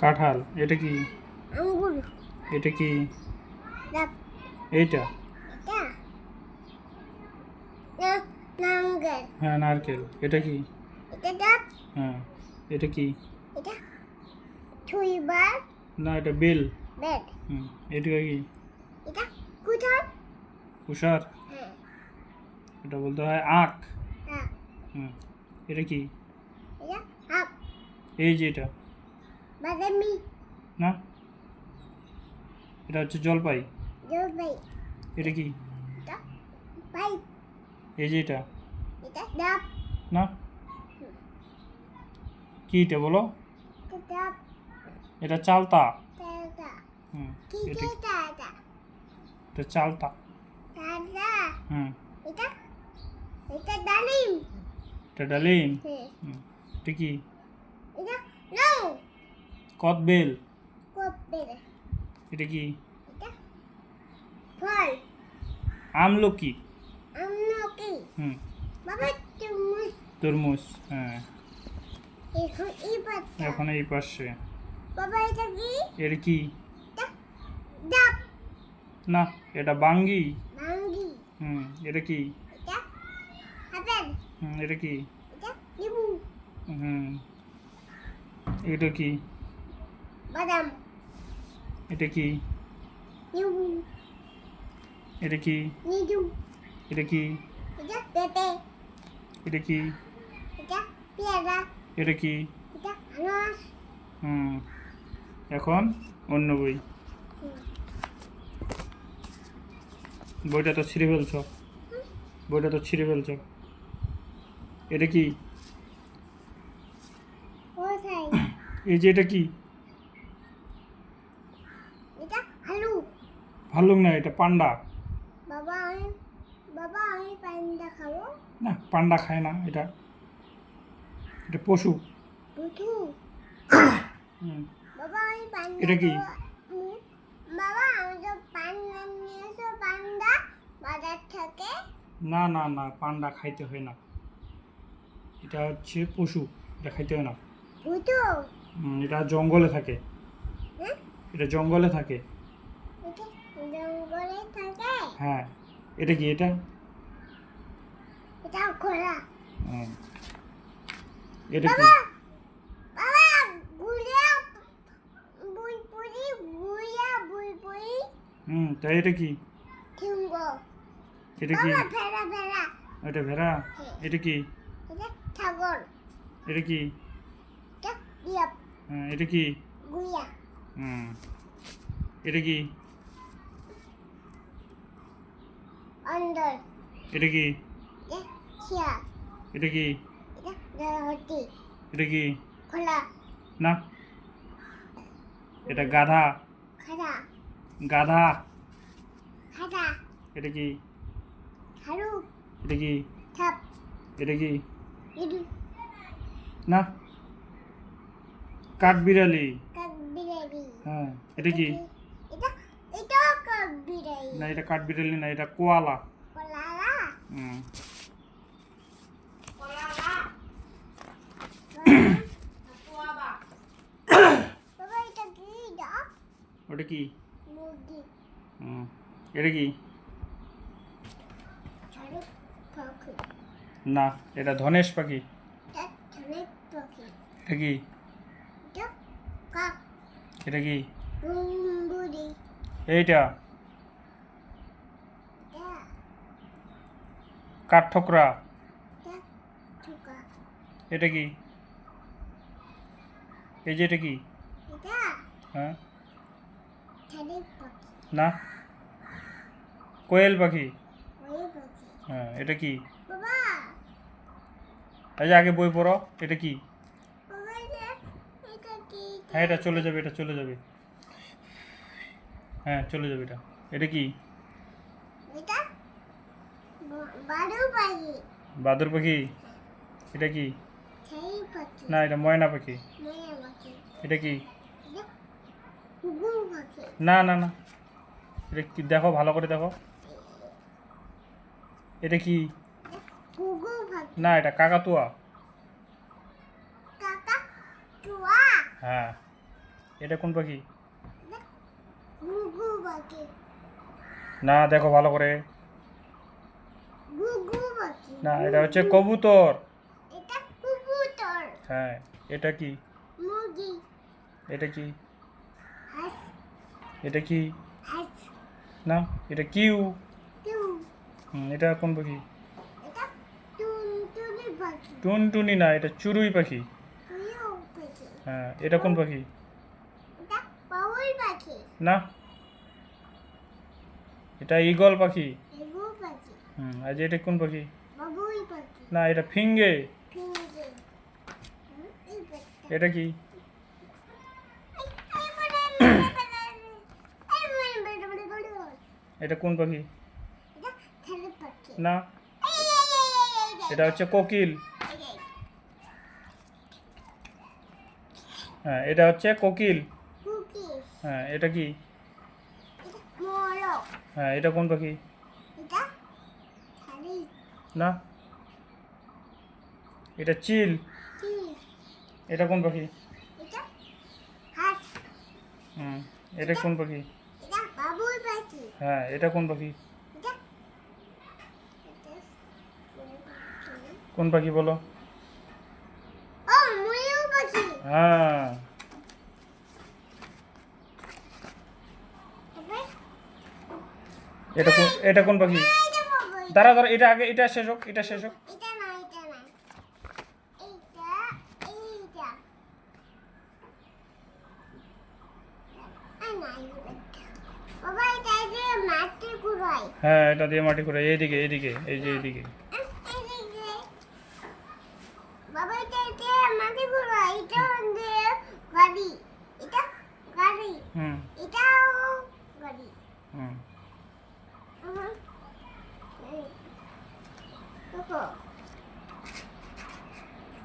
কাঁঠাল। এটা কি? আঙ্গুর। এটা কি? ডাব। এইটা? এটা নারকেল। হ্যাঁ, নারকেল। এটা কি? এটা ডাব। হ্যাঁ। এটা কি? এটা ছুইবার। না, এটা বেল। বেড। এটা কি? এটা কুঠার। কুষার। হ্যাঁ। এটা বলতে হয় আখ। হ্যাঁ। এটা কি? এটা আপ। এই যে এটা? বাদামি। না, এটা হচ্ছে জলপাই। জলপাই। এটা কি? এটা পাইপ। এই যে এটা? এটা ডাব। না, কি এটা বলো? এটা ডাব। এটা চালতা। এটা কি এটা এটা এটা? এটা চালতা। এটা হুম। এটা এটা ডালিম। এটা ডালিম। হ্যাঁ। এটা কি? এটা নাও। কদবেল। কপেরে। এটা কি? এটা ফল। আমলকি। আমলকি। বাবা তরমুজ। তরমুজ। হ্যাঁ। এখন এই পাতা। এখন এই পাশে। বাবা এটা কি? এর কি? এটা ডাব। না, এটা বাঙ্গি। মাঙ্গি। এটা কি? এটা আপেল। এটা কি? এটা লেবু। হুম। এটা কি? বাদাম। এটা কি? লেবু। এটা কি? নিদু। এটা কি? এটা পেঁপে। এটা কি? এটা পেয়ারা। এটা কি? এটা আনারস। এখন অন্য বই। বইটা তো ছিঁড়ে ফেলছ। বইটা তো ছিঁড়ে ফেলছ। এটা কি? কোথায়? এই যে এটা কি? এটা আলু। ভাল্লুক না, এটা পান্ডা। বাবা আমি পান্ডা খাবো। না, পান্ডা খায় না। এটা এটা পশু। বুধু। বাবা আমি পান্ডা এটা কি? খাবো। বাবা আমি তো পান্ডা নিয়ে এসো পান্ডা বাজার থেকে। না না না, পান্ডা খাইতে হয় না। এটা হচ্ছে পশু, এটা খাইতে হয় না। বুধু। এটা জঙ্গলে থাকে। হ্যাঁ? এটা জঙ্গলে থাকে। এটা জঙ্গলে থাকে। হ্যাঁ। এটা কি? এটা এটা ঘোড়া। হুম। এটা কি? বাবা বাবা ঘুরিয়া বুলবুলি ঘুরিয়া বুলবুলি। তাই এটা কি? ঠিঙ্গ। এটা কি? বাবা ভেড়া ভেড়া। এটা ভেড়া। এটা কি? এটা ছাগল। এটা কি? এটা বিয়াপ। এটা কি? গুইয়া। এটা কি? অন্দর। এটা কি? এটা শিয়াল। এটা কি? এটা জলহস্তি। এটা কি? খোলা। না, এটা গাধা। খাড়া। গাধা। খাড়া। এটা কি? হারু। এটা কি? থাপ। এটা কি? ইদু। না, কাঠবিড়ালি। কাঠবিড়ালি। হ্যাঁ। এটা কি? এটা এটাও কাঠবিড়ালি। না, এটা কাঠবিড়ালি না, এটা কোয়ালা। কলালা। হুম। কলালা। বাবা এটা কি? এটা ওটা কি? মুরগি। এটা কি? ঝাড়ু পাখি। না, এটা ধনেশ পাখি। এটা ঝাড়ু পাখি। এটা কি? এটা কাক। এটা কি? বুড়ি। এইটা এটা কাঠঠোকরা। এটা ঠোকা। এটা কি? এই যে এটা কি? এটা হ্যাঁ। ঝাড়ু পাখি। না, কোয়েল পাখি। ওই পাখি। হ্যাঁ। এটা কি? বাবা এই যে আগে বই পড়ো। এটা কি? বাবা এটা কি? হ্যাঁ, এটা চলে যাবে, এটা চলে যাবে। হ্যাঁ, চলে যাবে এটা। এটা কি? এটা বারু পাখি। বাদুর পাখি। এটা কি? ঝাড়ু পাখি। না, এটা ময়না পাখি। ময়না পাখি। এটা কি? এটা ঘুঘু পাখি। না না না, এটা কি? দেখো, ভালো করে দেখো। এটা কি? ঘুঘু পাখি। না, এটা কাকাতুয়া। কাকা টুয়া। হ্যাঁ। এটা কোন পাখি? গুগু পাখি। না, দেখো ভালো করে। গুগু পাখি। না, এটা হচ্ছে কবুতর। এটা কবুতর। হ্যাঁ, এটা কি? মুরগি। এটা কি? হাঁস। এটা কি? হাঁস। না, এটা কিউ। টু। এটা কোন পাখি? এটা টুনটুনি পাখি। টুনটুনি না, এটা চড়ুই পাখি। তুইও পাখি। হ্যাঁ, এটা কোন পাখি? এটা বাবুই পাখি। না, এটা ঈগল পাখি। এগো পাখি। আর যে এটা কোন পাখি? বাবুই পাখি। না, এটা ফিঙ্গে। ফিঙ্গে। এই পাখি। এটা কি? এটা কোন পাখি? এটা ছেলে পাখি। না, এটা হচ্ছে কোকিল। হ্যাঁ, এটা হচ্ছে কোকিল। কুকিজ। হ্যাঁ, এটা কি? এটা মোরগ। হ্যাঁ, এটা কোন পাখি? এটা ছেলে না, এটা চিল। চিজ। এটা কোন পাখি? এটা হাঁস। এটা কোন পাখি? এটা বাবুই পাখি। হ্যাঁ, এটা কোন পাখি? এটা কোন পাখি বলো? ও ময়ূর পাখি। হ্যাঁ, এটা কোন পাখি? এটা বাবুই। দাঁড়া দাঁড়া, এটা আগে, এটা শেষ হোক, এটা শেষ হোক। এটা না এটা না এইটা এইটা আই না বাবা এটা যে মাটি কুড়াই হ্যাঁ, এটা দিয়ে মাটি করে এইদিকে, এইদিকে, এই যে এইদিকে। বাবা এটা যে মাটি কুড়াই এটা যে গাড়ি এটা গাড়ি হুম এটাও গাড়ি হুম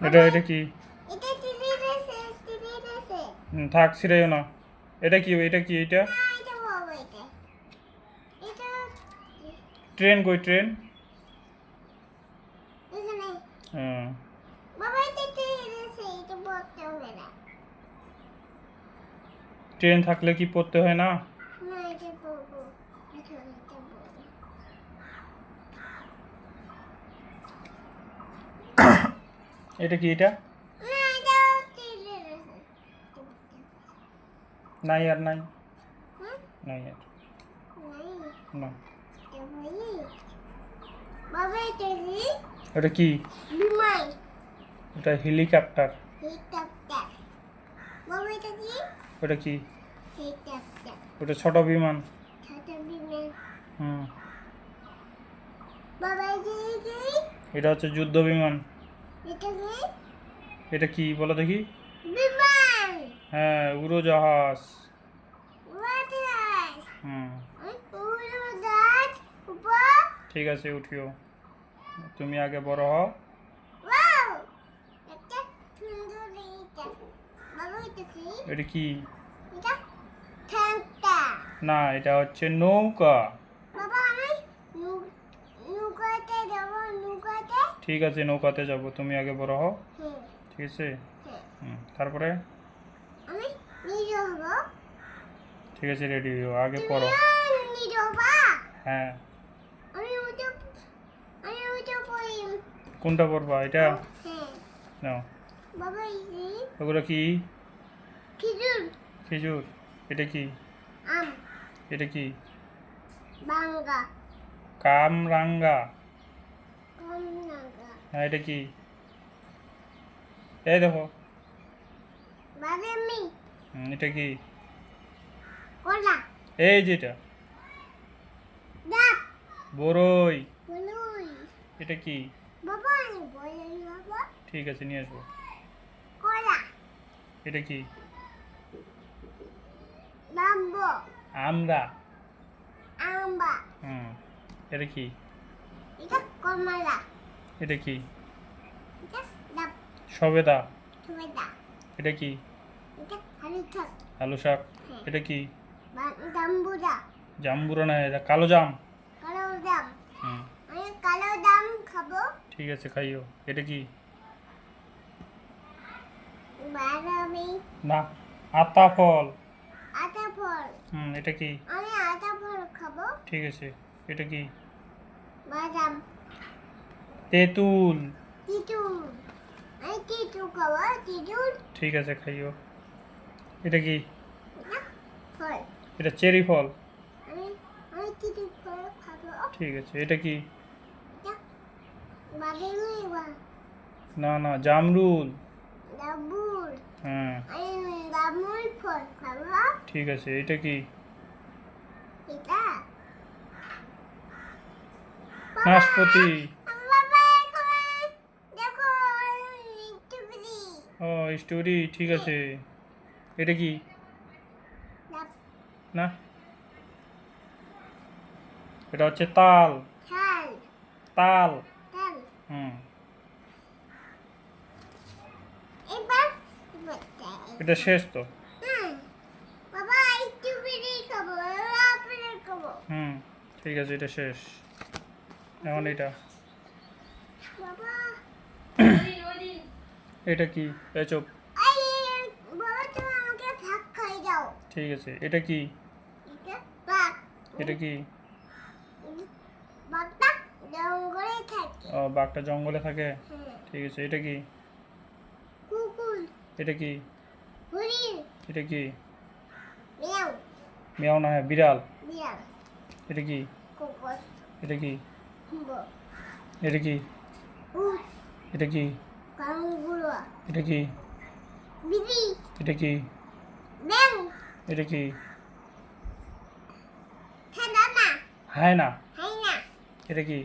দেখো এটা কি? এটা টিভি রেসে থাক, ছিড়াইও না। এটা কি? এটা কি? এটা না এটা বাবা এটা এটা ট্রেন কই? ট্রেন? এখানে হ্যাঁ, বাবা এটা টিভি রেসে এটা বলতে হবে না ট্রেন থাকলে কি পড়তে হয় না? না এটা বলবো এটা বলবো এটা কি? এটা না এটা টিভি রেসে নাই, আর নাই, হুম নাই আর নাই না। এটা বলি বাবা এটা কি এটা কি? বিমান এটা হেলিকপ্টার। হেলিকপ্টার বাবা এটা কি ওটা কি? হেলিকপ্টার ওটা ছোট বিমান। ছোট বিমান হুম বাবা এটা কি এটা হচ্ছে যুদ্ধ বিমান। এটা কি এটা কি বলো দেখি? বিমান হ্যাঁ, উড়োজাহাজ। ওয়াটার হুম উড়োজাহাজ উপর ঠিক আছে, উঠিও। তুমি আগে বড় হও। ওয়াও এটা সুন্দর এটা বাবা এটা কি এটা কি? এটা ঠান্ডা না, এটা হচ্ছে নৌকা। বাবা আমি নৌকাতে যাবো নৌকাতে ঠিক আছে, নৌকাতে যাব। তুমি আগে বড় হও, হ্যাঁ ঠিক আছে? হ্যাঁ তারপরে আমি নিজে হবো ঠিক আছে, রেডি হও, আগে পড়ো। তুমি নিজে হবা হ্যাঁ, আমি ওটা পড়ি কোনটা পড়বা? এটা হ্যাঁ নাও। বাবা এই ওগুলো কি? খেজুর খেজুর। এটা কি? আম এটা কি? বাঙ্গা কামরাঙ্গা। কমনাগা হ্যাঁ, এটা কি? এই দেখো। বাদামি এটা কি? কলা এই যেটা ডাব বড়ই। বলুই এটা কি? বাবা আমি বলি বাবা ঠিক আছে, নিয়ে আসবো। কলা এটা কি? বাম্বো আমরা। আম্বা এটা কি? এটা কমলা এটা কি? এটা ডাব সবেদা। টমেটো এটা কি? এটা হালুথাক আলু শাক। হ্যাঁ। এটা কি? দাম্বুদা জাম্বুরা না, এটা কালো জাম। কালো দাম হুম আমি কালো দাম খাবো ঠিক আছে, খাইও। এটা কি? বাদামি না, আতা ফল। আতা ফল। এটা কি? আমি আতা ফল খাবো। ঠিক আছে, এটা কি? বাদাম। তেঁতুল। তিতুল। আমি তিতুল খাবো। তিতুল। ঠিক আছে, খাইও। এটা কি? না, ফল। এটা চেরি ফল। আমি আমি তিতুল ফল খাবো। ঠিক আছে, এটা কি? এটা বাদামি বা না না, জামরুল। ডাবুল। হ্যাঁ, আমি ডাবুল ফল খাবো। ঠিক আছে, এটা কি? এটা নাশপাতি। বাবা এখন দেখো স্ট্রবেরি। ও, স্টোরি। ঠিক আছে, এটা কি? না, এটা হচ্ছে তাল। ছাল। তাল। তাল। হুম, এবার এটা শেষ তো। বাবা স্ট্রবেরি খাবো, আপেল খাবো। হুম, ঠিক আছে, এটা শেষ। এখন এটা। বাবা এটা কি? এই চুপ। বাবা তুমি আমাকে ভাগ খাই দাও। ঠিক আছে, এটা কি? এটা ভাগ। এটা কি? ভাগটা জঙ্গলে থাকে। ও, বাঘটা জঙ্গলে থাকে। হ্যাঁ। ঠিক আছে, এটা কি? কুকুর। এটা কি? হরিণ। এটা কি? মেয়াও। মেয়াও না, হ্যাঁ, বিড়াল। বিড়াল। এটা কি? কুকুর। এটা কি? হুম্বো। এটা কি? উট। এটা কি? কাঙ্গুরুয়া। এটা কি? বিড়ি। এটা কি? ব্যাং। এটা কি? ঠান্ডা না। হায় না। হাই না। এটা কি?